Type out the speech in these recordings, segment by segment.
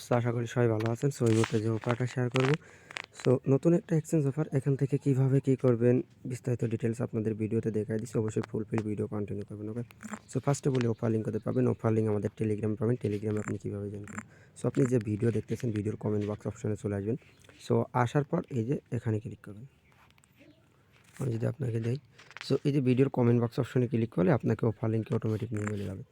So আশা করি সবাই ভালো আছেন। সো এই মুহূর্তে যে অফারটা শেয়ার করব। সো নতুন একটা এক্সচেঞ্জ অফার এখান থেকে কিভাবে কি করবেন বিস্তারিত ডিটেইলস আপনাদের ভিডিওতে দেখাই দিচ্ছি। অবশ্যই ফুলফিল ভিডিও কন্টিনিউ করবেন। ওকে। সো ফার্স্টে বলি অফার লিংক কোথায় পাবেন? অফার লিংক আমাদের টেলিগ্রামে পাবেন। টেলিগ্রামে আপনি কিভাবে জয়েন করবেন? সো আপনি যে ভিডিও দেখতেছেন ভিডিওর কমেন্ট বক্স অপশনে চলে আসবেন। সো আসার পর এই যে এখানে ক্লিক করবেন। আমি যদি আপনাকে দেই, সো এই যে ভিডিওর কমেন্ট বক্স অপশনে ক্লিক করলে আপনাকে অফার লিংকে অটোমেটিক নিয়ে চলে যাবে।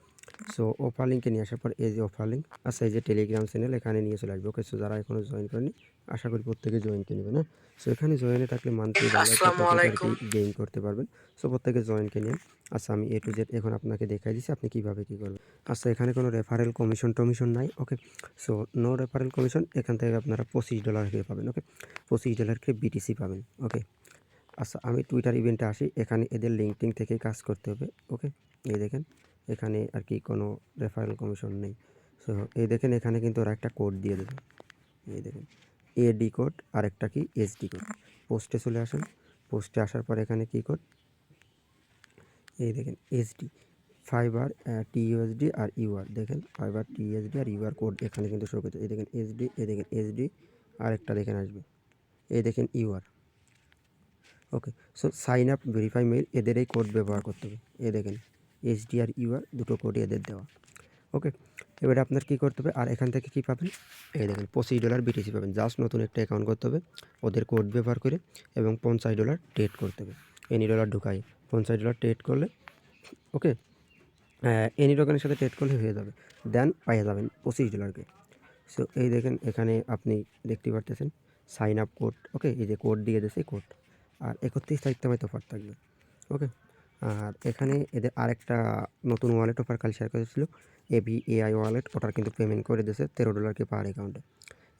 সো অফার লিংকে নিয়ে আসার পর এই যে অফার লিংক আচ্ছা এই যে টেলিগ্রাম চ্যানেল এখানে নিয়ে চলে আসবে। ওকে। সো যারা এখনও জয়েন করেনি আশা করি প্রত্যেকে জয়েন করে নেবেন। হ্যাঁ। সো এখানে জয়েনে থাকলে মান্থলি ডলার কত আসসালামু করে আর কি আলাইকুম। গেইন করতে পারবেন। সো প্রত্যেকে জয়েনকে নিন। আচ্ছা আমি এ টু জেড এখন আপনাকে দেখাই দিচ্ছি আপনি কীভাবে কী করবেন। আচ্ছা এখানে কোনো রেফারেল কমিশন টমিশন নাই। Okay. So no referral commission. এখান থেকে আপনারা $25 করে পাবেন। ওকে। $25 করে বিটিসি পাবেন। ওকে। আচ্ছা আমি টুইটার ইভেন্টে আসি। এখানে এদের লিঙ্কটিং থেকেই কাজ করতে হবে। ওকে। এই দেখেন এখানে আর কি কোনো রেফারেল কমিশন নেই। সো এই দেখেন এখানে কিন্তু ওরা একটা কোড দিয়ে দেবে। এই দেখেন এডি কোড আর একটা কি এসডি কোড। পোস্টে চলে আসেন। পোস্টে আসার পর এখানে কি কোড? এই দেখেন এসডি ফাইবার টিইউএসডি আর ইউআর দেখেন ফাইবার টিইউএসডি আর ইউআর কোড এখানে কিন্তু শো করছে। এই দেখেন এসডি, এই দেখেন এসডি আর একটা দেখেন আসবে। এই দেখেন ইউআর। Okay. So sign up verify mail এদের এই কোড ব্যবহার করতে হবে। এ দেখেন এইচডিআর ইউআর দুটো কোডই এদের দেওয়া। ওকে। এবারে আপনার কী করতে হবে আর এখান থেকে কী পাবেন? এই দেখেন $25 বিটিসি পাবেন। জাস্ট নতুন একটা অ্যাকাউন্ট করতে হবে ওদের কোড ব্যবহার করে এবং $50 ট্রেড করতে হবে। এনি ডলার ঢুকাই $50 ট্রেড করলে ওকে এনি টোকেনের সাথে ট্রেড করলে হয়ে যাবে। দেন পাইয়ে যাবেন $25 সো এই দেখেন এখানে আপনি দেখতে পারতেছেন সাইন আপ কোড। ওকে। এই যে কোড দিয়ে দিয়েছে কোড আর 31 তারিখ সময় অফার থাকবে। ওকে। আর এখানে এদের আরেকটা নতুন ওয়ালেট অফার কাল শেয়ার করেছিল এবিএআই ওয়ালেট। ওটার কিন্তু পেমেন্ট করে দিয়েছে $13 পার অ্যাকাউন্টে।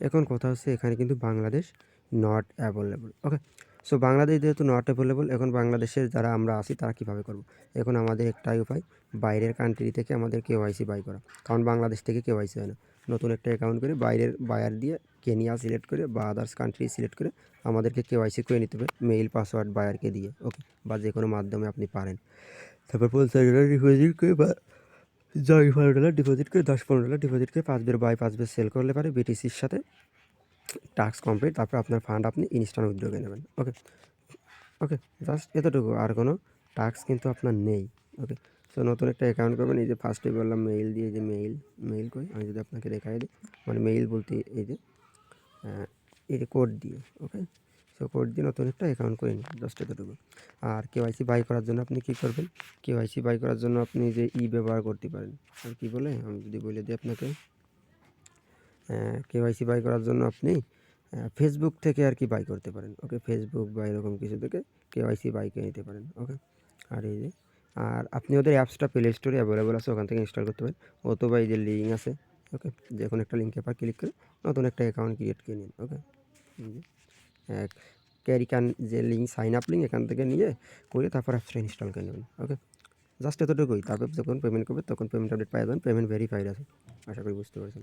এখন কথা হচ্ছে এখানে কিন্তু Bangladesh not available. Okay. So Bangladesh যেহেতু নট অ্যাভেলেবল এখন বাংলাদেশের যারা আমরা আছি তারা কীভাবে করব? এখন আমাদের একটাই উপায় বাইরের কান্ট্রি থেকে আমাদের কেওয়াইসি বাই করা। কারণ বাংলাদেশ থেকে কেওয়াইসি হয় না। নতুন একটা অ্যাকাউন্ট করে বাইরের বায়ার দিয়ে কেনিয়া সিলেক্ট করে বা আদার্স কান্ট্রি সিলেক্ট করে আমাদেরকে কেওয়াইসি করে নিতে হবে মেইল পাসওয়ার্ড বায়ারকে দিয়ে। ওকে। বা যে কোনো মাধ্যমে আপনি পারেন। তারপর $50 ডিপোজিট করে বা $15 ডিপোজিট করে $10-15 ডিপোজিট করে 5 বের বাই 5 বের সেল করলে পারে বিটিসির সাথে টাস্ক কমপ্লিট। তারপর আপনার ফান্ড আপনি ইনস্ট্যান্ট উইথড্র করে নেবেন। ওকে। ওকে। জাস্ট এতটুকু আর কোনো টাস্ক কিন্তু আপনার নেই। ওকে। সো নতুন একটা অ্যাকাউন্ট করবেন। এই যে ফার্স্টে বললাম মেইল দিয়ে যে মেইল কই আমি যদি আপনাকে দেখাই দিই মানে মেইল বলতে এই যে কোড দিয়ে। ওকে। সো কোড দিয়ে নতুন একটা অ্যাকাউন্ট করে নিন জাস্ট এতটুকু। আর কেওয়াইসি বাই করার জন্য আপনি কী করবেন? কেওয়াইসি বাই করার জন্য আপনি যে ব্যবহার করতে পারেন আর কি বলে আমি যদি বলে দিই আপনাকে কেওয়াইসি বাই করার জন্য আপনি ফেসবুক থেকে আর কি বাই করতে পারেন। ওকে। ফেসবুক বা এরকম কিছু থেকে কেওয়াইসি বাই করে নিতে পারেন। ওকে। আর এই যে আর আপনি ওদের অ্যাপসটা প্লে স্টোরে অ্যাভেলেবল আছে ওখান থেকে ইনস্টল করতে পারেন অথবা এই যে লিঙ্ক আছে। ওকে। যে কোনো একটা লিঙ্কে পর ক্লিক করে নতুন একটা অ্যাকাউন্ট ক্রিয়েট করে নিন। ওকে। ক্যারিকান যে লিঙ্ক সাইন আপ লিঙ্ক এখান থেকে নিয়ে করে তারপর অ্যাপসটা ইনস্টল করে নেবেন। ওকে। জাস্ট এতটুকুই। তারপর যখন পেমেন্ট করবে তখন পেমেন্ট আপডেট পাওয়া যাবেন। পেমেন্ট ভেরিফাইড আছে। আশা করি বুঝতে পারছেন।